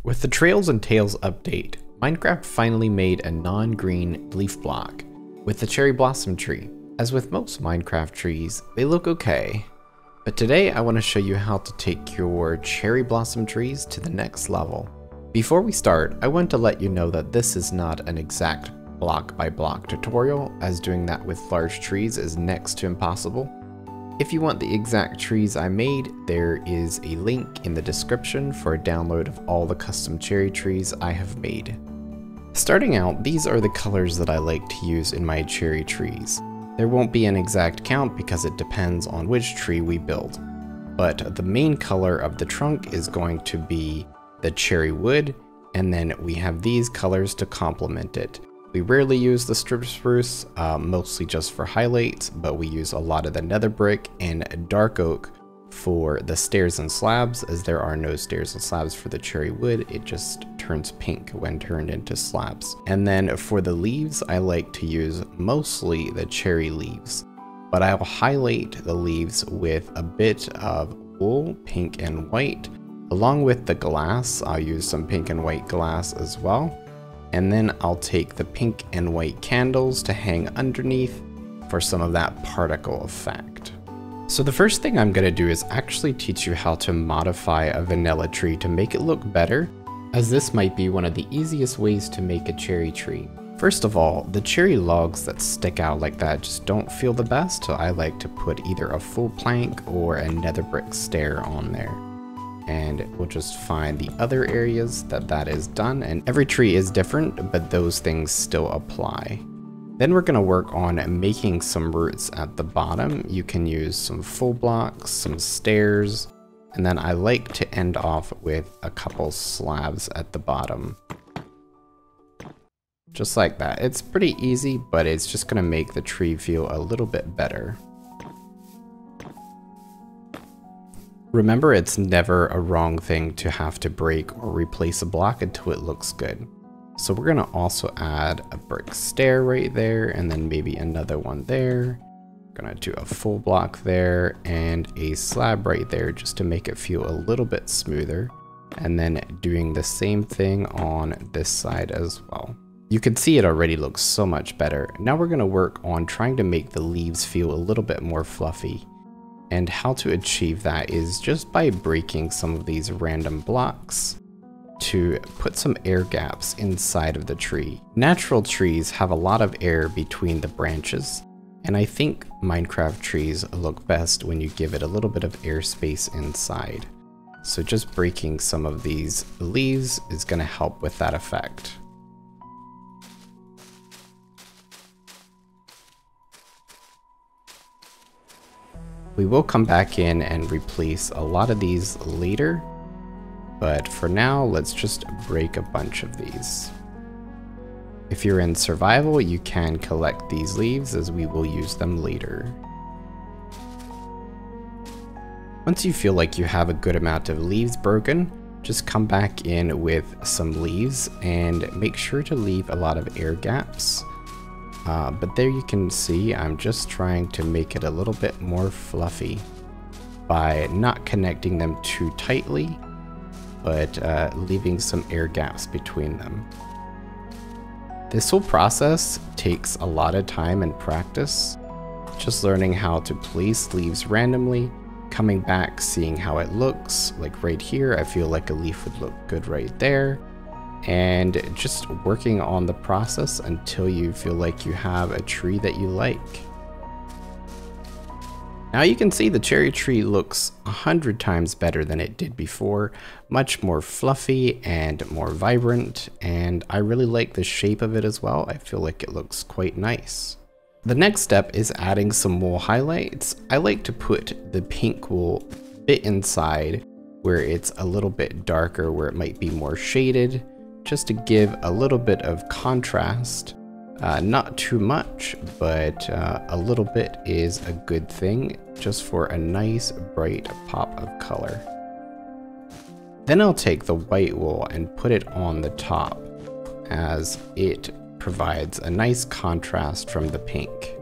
With the Trails and Tails update, Minecraft finally made a non-green leaf block with the cherry blossom tree. As with most Minecraft trees, they look okay. But today I want to show you how to take your cherry blossom trees to the next level. Before we start, I want to let you know that this is not an exact block by block tutorial, as doing that with large trees is next to impossible. If you want the exact trees I made, there is a link in the description for a download of all the custom cherry trees I have made. Starting out, these are the colors that I like to use in my cherry trees. There won't be an exact count because it depends on which tree we build, but the main color of the trunk is going to be the cherry wood, and then we have these colors to complement it. We rarely use the strip spruce, mostly just for highlights, but we use a lot of the nether brick and dark oak for the stairs and slabs. As there are no stairs and slabs for the cherry wood, it just turns pink when turned into slabs. And then for the leaves, I like to use mostly the cherry leaves, but I'll highlight the leaves with a bit of wool, pink and white. Along with the glass, I'll use some pink and white glass as well. And then I'll take the pink and white candles to hang underneath for some of that particle effect. So the first thing I'm going to do is actually teach you how to modify a vanilla tree to make it look better, as this might be one of the easiest ways to make a cherry tree. First of all, the cherry logs that stick out like that just don't feel the best, so I like to put either a full plank or a nether brick stair on there. And we'll just find the other areas that is done, and every tree is different, but those things still apply. Then we're going to work on making some roots at the bottom. You can use some full blocks, some stairs, and then I like to end off with a couple slabs at the bottom. Just like that. It's pretty easy, but it's just going to make the tree feel a little bit better. Remember, it's never a wrong thing to have to break or replace a block until it looks good. So we're gonna also add a brick stair right there, and then maybe another one there. Gonna do a full block there and a slab right there just to make it feel a little bit smoother. And then doing the same thing on this side as well. You can see it already looks so much better. Now we're gonna work on trying to make the leaves feel a little bit more fluffy. And how to achieve that is just by breaking some of these random blocks to put some air gaps inside of the tree. Natural trees have a lot of air between the branches, and I think Minecraft trees look best when you give it a little bit of airspace inside. So just breaking some of these leaves is going to help with that effect. We will come back in and replace a lot of these later, but for now, let's just break a bunch of these. If you're in survival, you can collect these leaves, as we will use them later. Once you feel like you have a good amount of leaves broken, just come back in with some leaves and make sure to leave a lot of air gaps. But there you can see I'm just trying to make it a little bit more fluffy by not connecting them too tightly, but leaving some air gaps between them. This whole process takes a lot of time and practice, just learning how to place leaves randomly, coming back, seeing how it looks. Like right here, I feel like a leaf would look good right there. And just working on the process until you feel like you have a tree that you like. Now you can see the cherry tree looks 100 times better than it did before, much more fluffy and more vibrant, and I really like the shape of it as well. I feel like it looks quite nice. The next step is adding some wool highlights. I like to put the pink wool a bit inside where it's a little bit darker, where it might be more shaded, just to give a little bit of contrast. Not too much, but a little bit is a good thing, just for a nice bright pop of color. Then I'll take the white wool and put it on the top, as it provides a nice contrast from the pink.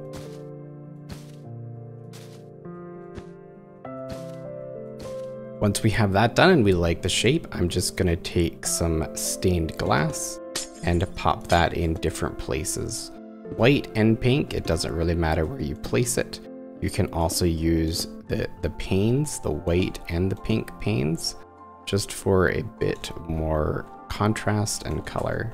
Once we have that done and we like the shape, I'm just gonna take some stained glass and pop that in different places. White and pink, it doesn't really matter where you place it. You can also use the panes, the white and the pink panes, just for a bit more contrast and color.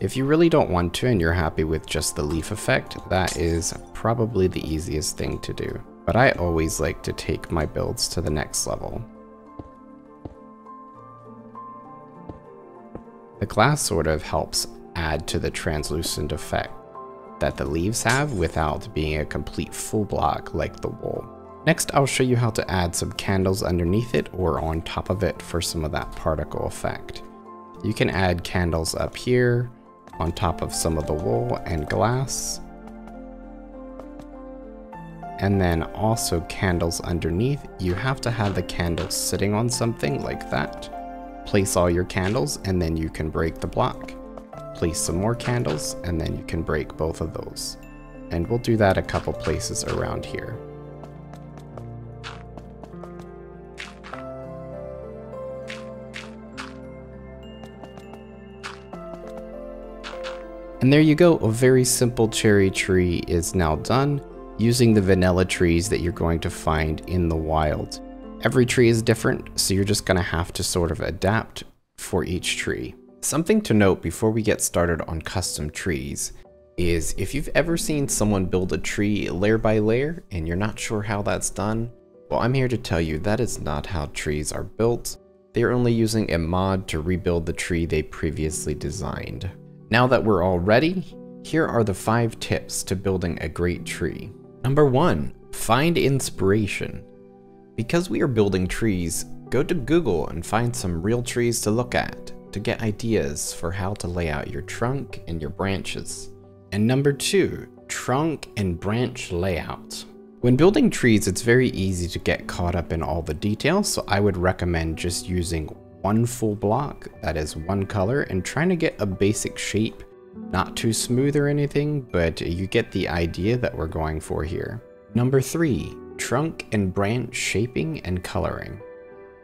If you really don't want to and you're happy with just the leaf effect, that is probably the easiest thing to do. But I always like to take my builds to the next level. The glass sort of helps add to the translucent effect that the leaves have without being a complete full block like the wool. Next, I'll show you how to add some candles underneath it or on top of it for some of that particle effect. You can add candles up here, on top of some of the wool and glass, and then also candles underneath. You have to have the candles sitting on something like that. Place all your candles and then you can break the block. Place some more candles and then you can break both of those. And we'll do that a couple places around here. And there you go, a very simple cherry tree is now done using the vanilla trees that you're going to find in the wild. Every tree is different, so you're just gonna have to sort of adapt for each tree. Something to note before we get started on custom trees is if you've ever seen someone build a tree layer by layer and you're not sure how that's done, well, I'm here to tell you that is not how trees are built. They're only using a mod to rebuild the tree they previously designed. Now that we're all ready, here are the 5 tips to building a great tree. Number 1, find inspiration. Because we are building trees, go to Google and find some real trees to look at to get ideas for how to lay out your trunk and your branches. And number 2, trunk and branch layout. When building trees, it's very easy to get caught up in all the details, so I would recommend just using one full block that is one color and trying to get a basic shape. Not too smooth or anything, but you get the idea that we're going for here. Number 3, trunk and branch shaping and coloring.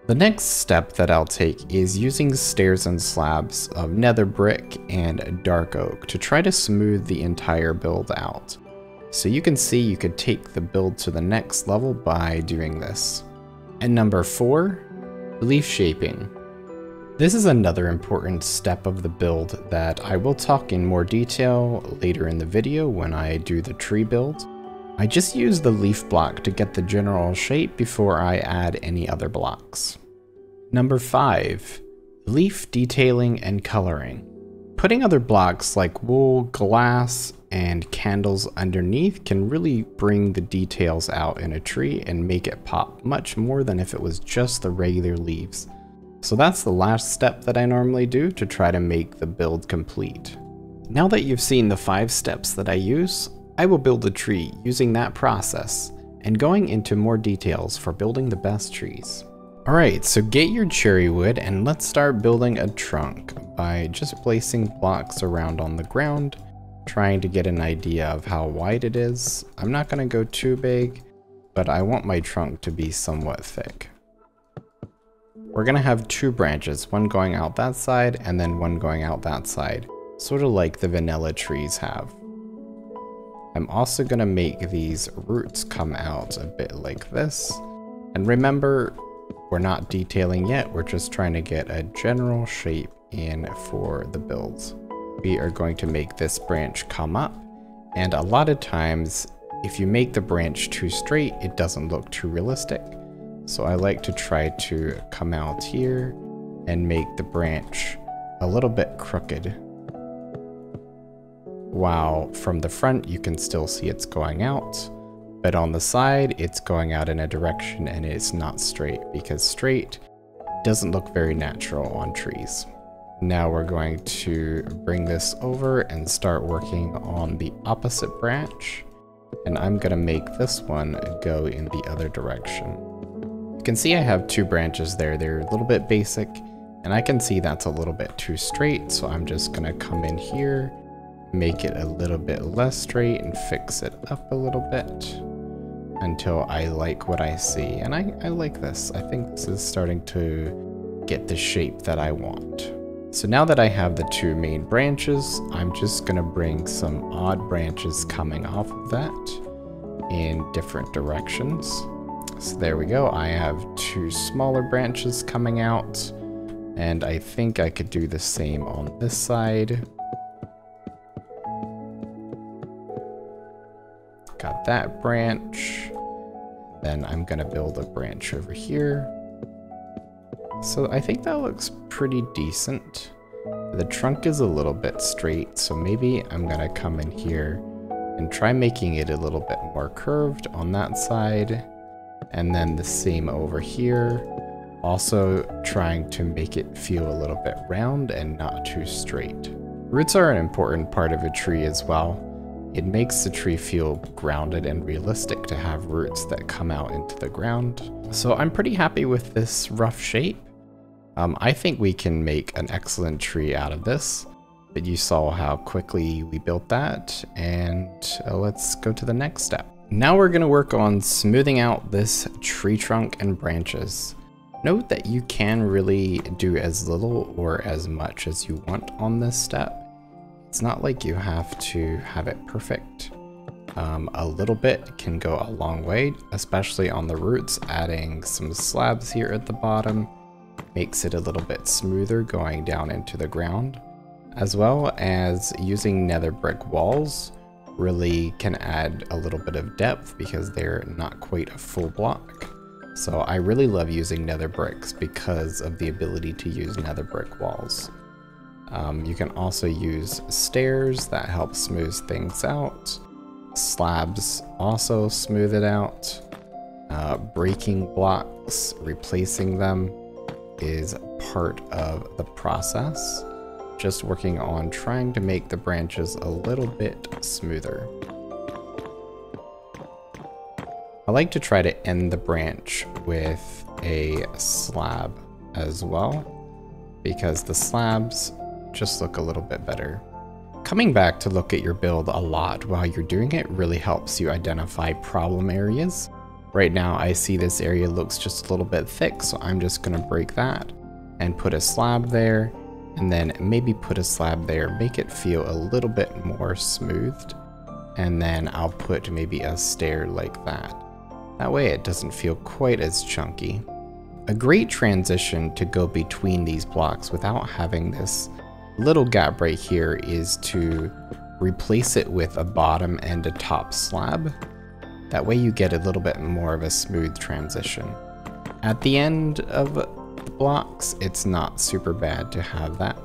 The next step that I'll take is using stairs and slabs of nether brick and dark oak to try to smooth the entire build out. So you can see you could take the build to the next level by doing this. And number 4, leaf shaping. This is another important step of the build that I will talk in more detail later in the video when I do the tree build. I just use the leaf block to get the general shape before I add any other blocks. Number 5, leaf detailing and coloring. Putting other blocks like wool, glass, and candles underneath can really bring the details out in a tree and make it pop much more than if it was just the regular leaves. So that's the last step that I normally do to try to make the build complete. Now that you've seen the 5 steps that I use, I will build a tree using that process and going into more details for building the best trees. Alright, so get your cherry wood and let's start building a trunk by just placing blocks around on the ground, trying to get an idea of how wide it is. I'm not going to go too big, but I want my trunk to be somewhat thick. We're gonna have 2 branches, one going out that side and then one going out that side, sort of like the vanilla trees have. I'm also gonna make these roots come out a bit like this. And remember, we're not detailing yet, we're just trying to get a general shape in for the builds. We are going to make this branch come up, and a lot of times, if you make the branch too straight, it doesn't look too realistic. So I like to try to come out here and make the branch a little bit crooked. While from the front you can still see it's going out, but on the side it's going out in a direction and it's not straight because straight doesn't look very natural on trees. Now we're going to bring this over and start working on the opposite branch, and I'm gonna make this one go in the other direction. You can see I have 2 branches there. They're a little bit basic, and I can see that's a little bit too straight, so I'm just gonna come in here, make it a little bit less straight, and fix it up a little bit. until I like what I see. And I like this. I think this is starting to get the shape that I want. So now that I have the two main branches, I'm just gonna bring some odd branches coming off of that in different directions. So there we go. I have two smaller branches coming out, and I think I could do the same on this side. Got that branch. Then I'm gonna build a branch over here. So I think that looks pretty decent. The trunk is a little bit straight, so maybe I'm gonna come in here and try making it a little bit more curved on that side. And then the same over here. Also trying to make it feel a little bit round and not too straight. Roots are an important part of a tree as well. It makes the tree feel grounded and realistic to have roots that come out into the ground. So I'm pretty happy with this rough shape. I think we can make an excellent tree out of this, but you saw how quickly we built that, and let's go to the next step. Now we're gonna work on smoothing out this tree trunk and branches. Note that you can really do as little or as much as you want on this step. It's not like you have to have it perfect. A little bit can go a long way, especially on the roots. Adding some slabs here at the bottom makes it a little bit smoother going down into the ground, as well as using nether brick walls really can add a little bit of depth because they're not quite a full block. So I really love using nether bricks because of the ability to use nether brick walls. You can also use stairs that help smooth things out. Slabs also smooth it out. Breaking blocks, replacing them is part of the process. Just working on trying to make the branches a little bit smoother. I like to try to end the branch with a slab as well, because the slabs just look a little bit better. Coming back to look at your build a lot while you're doing it really helps you identify problem areas. Right now I see this area looks just a little bit thick, so I'm just gonna break that and put a slab there, and then maybe put a slab there, make it feel a little bit more smoothed, and then I'll put maybe a stair like that. That way it doesn't feel quite as chunky. A great transition to go between these blocks without having this little gap right here is to replace it with a bottom and a top slab. That way you get a little bit more of a smooth transition. At the end of the blocks, it's not super bad to have that,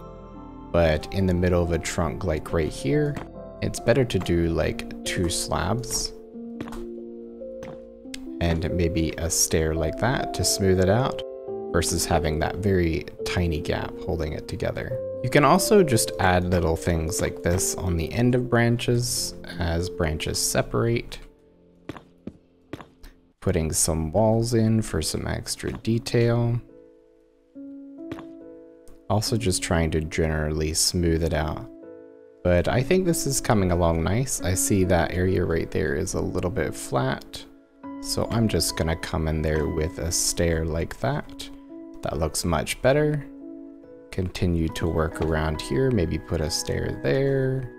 but in the middle of a trunk like right here, it's better to do like two slabs and maybe a stair like that to smooth it out versus having that very tiny gap holding it together. You can also just add little things like this on the end of branches as branches separate. Putting some walls in for some extra detail. Also just trying to generally smooth it out. But I think this is coming along nice. I see that area right there is a little bit flat. So I'm just gonna come in there with a stair like that. That looks much better. Continue to work around here, maybe put a stair there.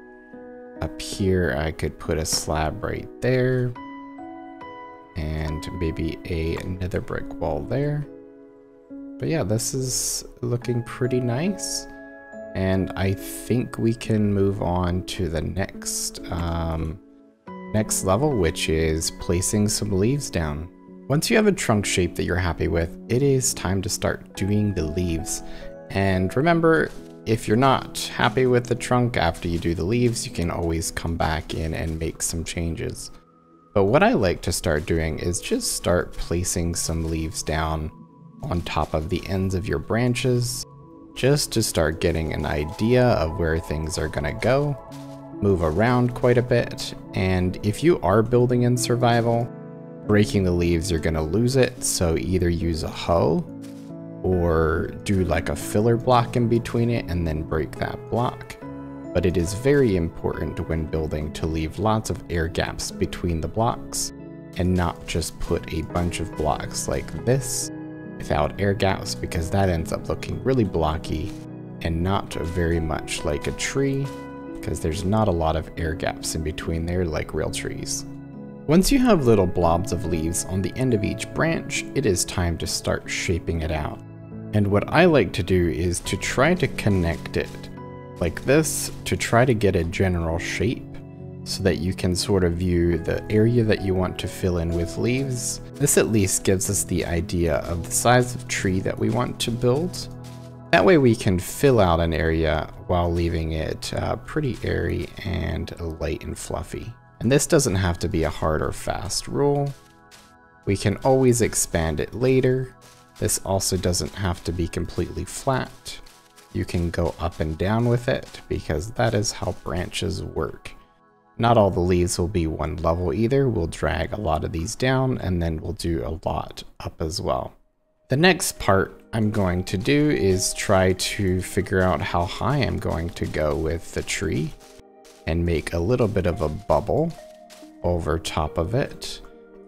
Up here I could put a slab right there. And maybe a nether brick wall there. But yeah, this is looking pretty nice. And I think we can move on to the next level, which is placing some leaves down. Once you have a trunk shape that you're happy with, it is time to start doing the leaves. And remember, if you're not happy with the trunk after you do the leaves, you can always come back in and make some changes. But what I like to start doing is just start placing some leaves down on top of the ends of your branches, just to start getting an idea of where things are gonna go, move around quite a bit, and if you are building in survival, breaking the leaves, you're gonna lose it, so either use a hoe or do like a filler block in between it and then break that block. But it is very important when building to leave lots of air gaps between the blocks and not just put a bunch of blocks like this without air gaps, because that ends up looking really blocky and not very much like a tree, because there's not a lot of air gaps in between there like real trees. Once you have little blobs of leaves on the end of each branch, it is time to start shaping it out. And what I like to do is to try to connect it like this to try to get a general shape, so that you can sort of view the area that you want to fill in with leaves. This at least gives us the idea of the size of tree that we want to build. That way we can fill out an area while leaving it pretty airy and light and fluffy. And this doesn't have to be a hard or fast rule. We can always expand it later. This also doesn't have to be completely flat. You can go up and down with it, because that is how branches work. Not all the leaves will be one level either. We'll drag a lot of these down, and then we'll do a lot up as well. The next part I'm going to do is try to figure out how high I'm going to go with the tree and make a little bit of a bubble over top of it.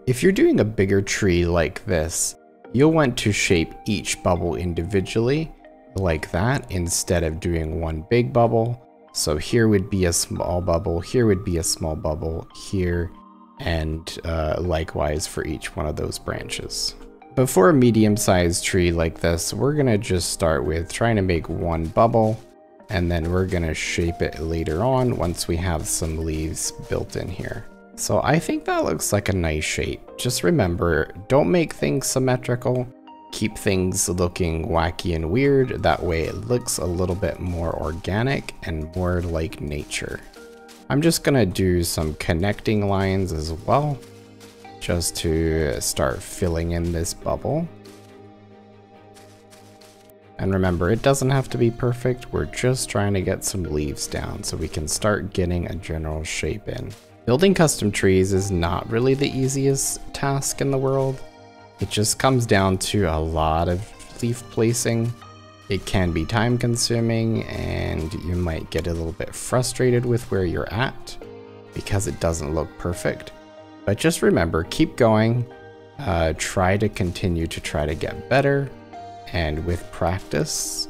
If you're doing a bigger tree like this, you'll want to shape each bubble individually like that instead of doing one big bubble. So here would be a small bubble, here would be a small bubble, here, and likewise for each one of those branches. But for a medium-sized tree like this, we're gonna just start with trying to make one bubble, and then we're gonna shape it later on once we have some leaves built in here. So I think that looks like a nice shape. Just remember, don't make things symmetrical. Keep things looking wacky and weird. That way it looks a little bit more organic and more like nature. I'm just gonna do some connecting lines as well, just to start filling in this bubble. And remember, it doesn't have to be perfect. We're just trying to get some leaves down so we can start getting a general shape in. Building custom trees is not really the easiest task in the world. It just comes down to a lot of leaf placing. It can be time consuming, and you might get a little bit frustrated with where you're at because it doesn't look perfect. But just remember, keep going, try to continue to try to get better, and with practice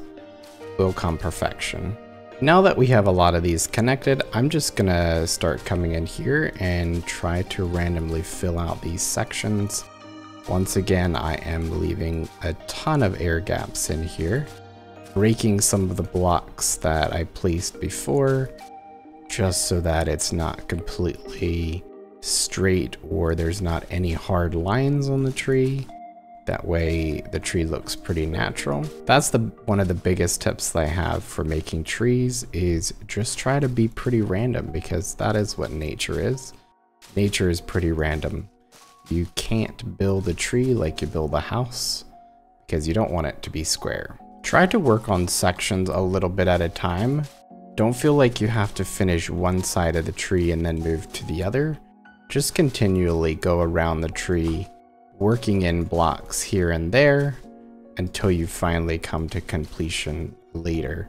will come perfection. Now that we have a lot of these connected, I'm just gonna start coming in here and try to randomly fill out these sections. Once again, I am leaving a ton of air gaps in here, breaking some of the blocks that I placed before, just so that it's not completely straight or there's not any hard lines on the tree. That way the tree looks pretty natural. That's one of the biggest tips that I have for making trees, is just try to be pretty random, because that is what nature is. Nature is pretty random. You can't build a tree like you build a house, because you don't want it to be square. Try to work on sections a little bit at a time. Don't feel like you have to finish one side of the tree and then move to the other. Just continually go around the tree, working in blocks here and there until you finally come to completion later.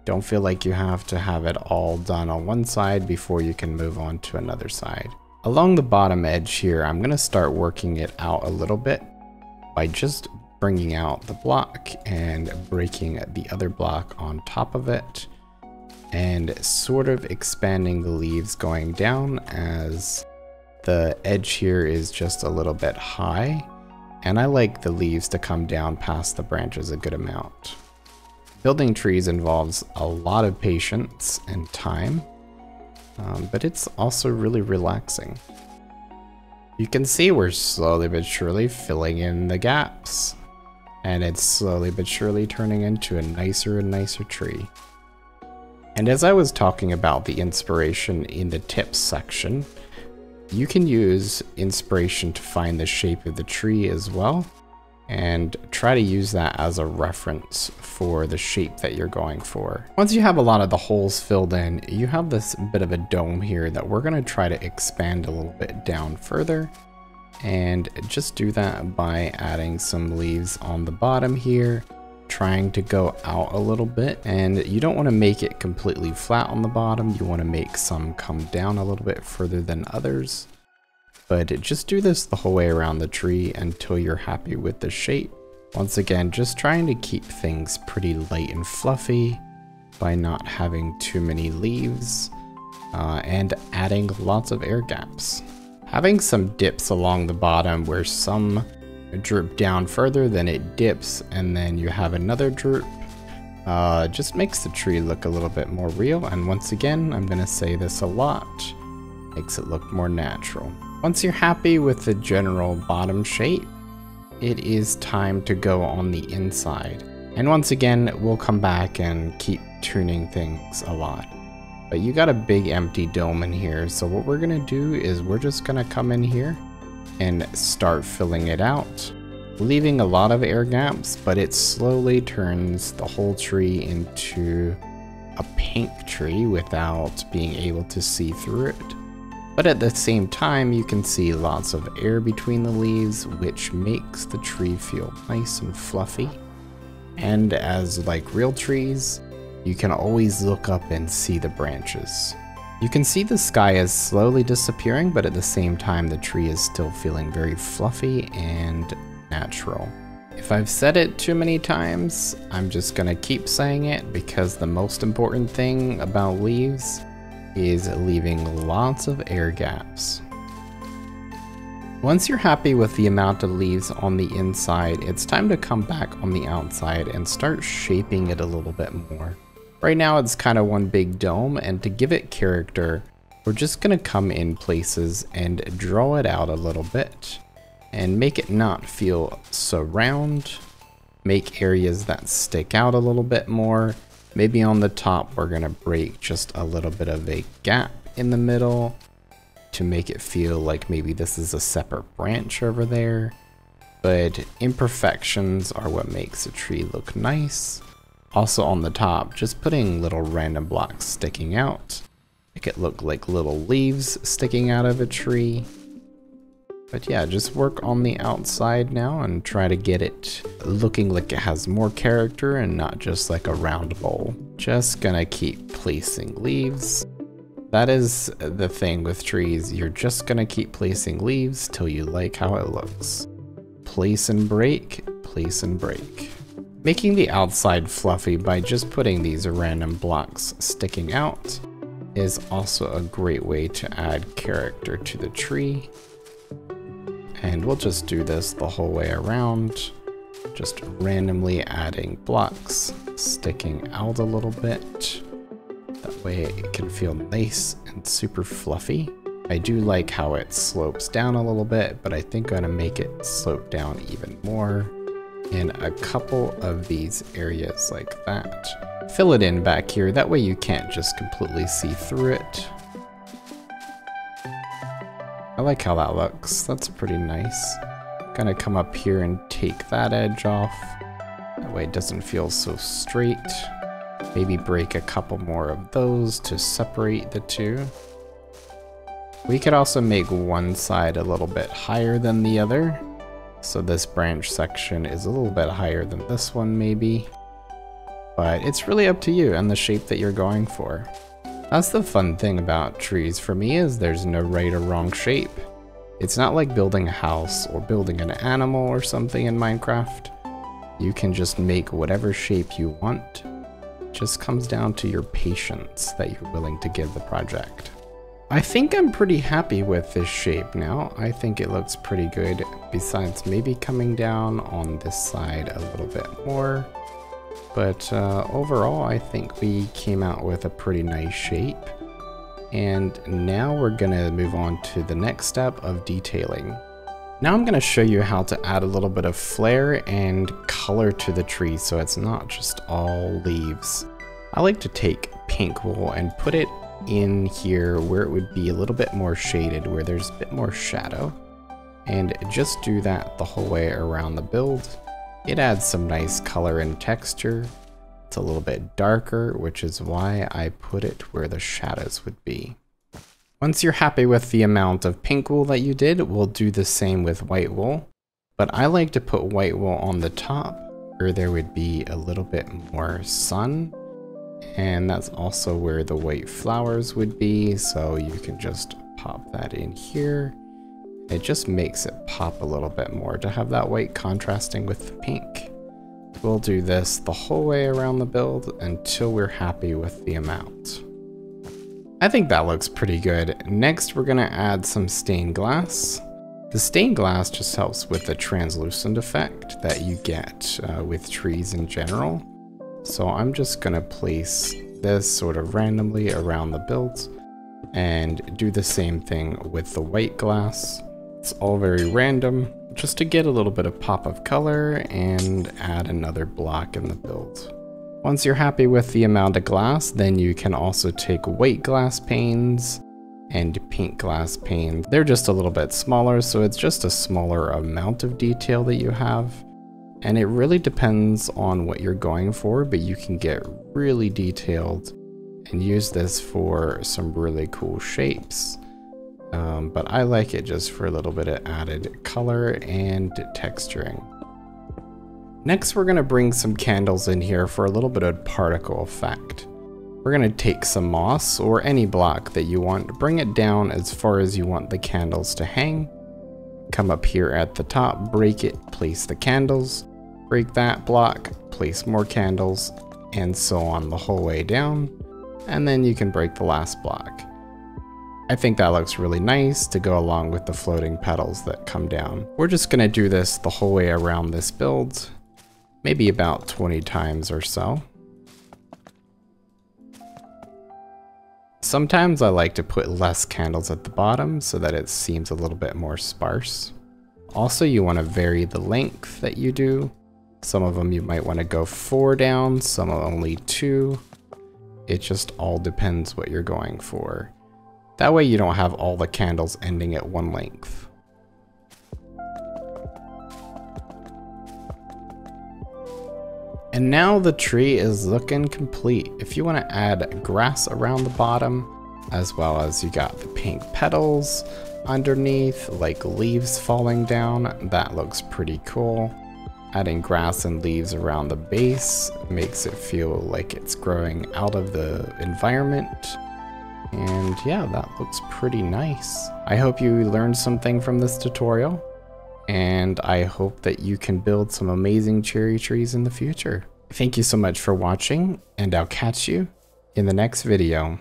Don't feel like you have to have it all done on one side before you can move on to another side. Along the bottom edge here, I'm going to start working it out a little bit by just bringing out the block and breaking the other block on top of it, and sort of expanding the leaves going down, as the edge here is just a little bit high, and I like the leaves to come down past the branches a good amount. Building trees involves a lot of patience and time, but it's also really relaxing. You can see we're slowly but surely filling in the gaps, and it's slowly but surely turning into a nicer and nicer tree. And as I was talking about the inspiration in the tips section, you can use inspiration to find the shape of the tree as well, and try to use that as a reference for the shape that you're going for. Once you have a lot of the holes filled in, you have this bit of a dome here that we're going to try to expand a little bit down further, and just do that by adding some leaves on the bottom here, trying to go out a little bit. And you don't want to make it completely flat on the bottom, you want to make some come down a little bit further than others. But just do this the whole way around the tree until you're happy with the shape. Once again, just trying to keep things pretty light and fluffy by not having too many leaves and adding lots of air gaps. Having some dips along the bottom where some droop down further, then it dips, and then you have another droop, just makes the tree look a little bit more real. And once again, I'm gonna say this a lot, makes it look more natural. Once you're happy with the general bottom shape, it is time to go on the inside. And once again, we'll come back and keep tuning things a lot. But you got a big empty dome in here, so what we're gonna do is we're just gonna come in here and start filling it out, leaving a lot of air gaps, but it slowly turns the whole tree into a pink tree without being able to see through it. But at the same time, you can see lots of air between the leaves, which makes the tree feel nice and fluffy. And as like real trees, you can always look up and see the branches. You can see the sky is slowly disappearing, but at the same time, the tree is still feeling very fluffy and natural. If I've said it too many times, I'm just gonna keep saying it, because the most important thing about leaves is leaving lots of air gaps. Once you're happy with the amount of leaves on the inside, it's time to come back on the outside and start shaping it a little bit more. Right now it's kind of one big dome, and to give it character, we're just gonna come in places and draw it out a little bit and make it not feel so round, make areas that stick out a little bit more. Maybe on the top, we're gonna break just a little bit of a gap in the middle to make it feel like maybe this is a separate branch over there. But imperfections are what makes a tree look nice. Also on the top, just putting little random blocks sticking out, make it look like little leaves sticking out of a tree. But yeah, just work on the outside now and try to get it looking like it has more character and not just like a round bowl. Just gonna keep placing leaves. That is the thing with trees, you're just gonna keep placing leaves till you like how it looks. Place and break, place and break. Making the outside fluffy by just putting these random blocks sticking out is also a great way to add character to the tree. And we'll just do this the whole way around, just randomly adding blocks, sticking out a little bit. That way it can feel nice and super fluffy. I do like how it slopes down a little bit, but I think I'm gonna make it slope down even more in a couple of these areas like that. Fill it in back here, that way you can't just completely see through it. I like how that looks, that's pretty nice. Gonna come up here and take that edge off. That way it doesn't feel so straight. Maybe break a couple more of those to separate the two. We could also make one side a little bit higher than the other. So this branch section is a little bit higher than this one maybe. But it's really up to you and the shape that you're going for. That's the fun thing about trees for me, is there's no right or wrong shape. It's not like building a house or building an animal or something in Minecraft. You can just make whatever shape you want. It just comes down to your patience that you're willing to give the project. I think I'm pretty happy with this shape now. I think it looks pretty good, besides maybe coming down on this side a little bit more. But overall, I think we came out with a pretty nice shape. And now we're gonna move on to the next step of detailing. Now I'm gonna show you how to add a little bit of flair and color to the tree so it's not just all leaves. I like to take pink wool and put it in here where it would be a little bit more shaded, where there's a bit more shadow. And just do that the whole way around the build. It adds some nice color and texture. It's a little bit darker, which is why I put it where the shadows would be. Once you're happy with the amount of pink wool that you did, we'll do the same with white wool. But I like to put white wool on the top where there would be a little bit more sun. And that's also where the white flowers would be, so you can just pop that in here It just makes it pop a little bit more to have that white contrasting with the pink. We'll do this the whole way around the build until we're happy with the amount. I think that looks pretty good. Next, we're gonna add some stained glass. The stained glass just helps with the translucent effect that you get with trees in general. So I'm just gonna place this sort of randomly around the build and do the same thing with the white glass. It's all very random, just to get a little bit of pop of color and add another block in the build. Once you're happy with the amount of glass, then you can also take white glass panes and pink glass panes. They're just a little bit smaller, so it's just a smaller amount of detail that you have. And it really depends on what you're going for, but you can get really detailed and use this for some really cool shapes. But I like it just for a little bit of added color and texturing. Next, we're gonna bring some candles in here for a little bit of particle effect. We're gonna take some moss or any block that you want, bring it down as far as you want the candles to hang. Come up here at the top, break it, place the candles, break that block, place more candles, and so on the whole way down. And then you can break the last block. I think that looks really nice to go along with the floating petals that come down. We're just gonna do this the whole way around this build, maybe about 20 times or so. Sometimes I like to put less candles at the bottom so that it seems a little bit more sparse. Also, you wanna vary the length that you do. Some of them you might wanna go 4 down, some only 2. It just all depends what you're going for. That way you don't have all the candles ending at one length. And now the tree is looking complete. If you want to add grass around the bottom, as well as you got the pink petals underneath, like leaves falling down, that looks pretty cool. Adding grass and leaves around the base makes it feel like it's growing out of the environment. And yeah, that looks pretty nice. I hope you learned something from this tutorial, and I hope that you can build some amazing cherry trees in the future. Thank you so much for watching, and I'll catch you in the next video.